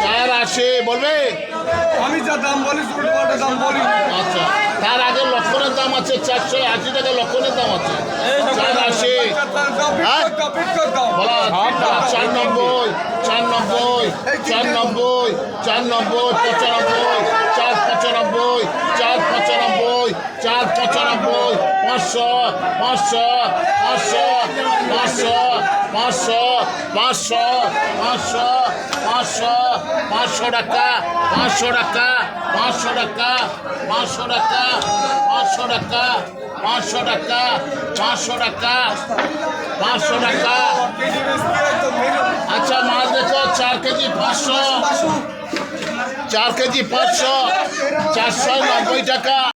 চার আশি বলবে। আমি যা দাম বলি ছোটখাটো দাম বলি। আচ্ছা, তার আগে লক্ষণের দাম আছে 480 টাকা, লক্ষণের দাম আছে 480। বলা 94 94 94 94 95 495 495 495 500 500 500 500 500 500 500 500 টাকা 500 টাকা 500 টাকা 500 টাকা 500 টাকা 500 টাকা 500 টাকা 500 টাকা। আচ্ছা মাছ দেখো 4 কেজি 500, 4 কেজি 500, 490 টাকা।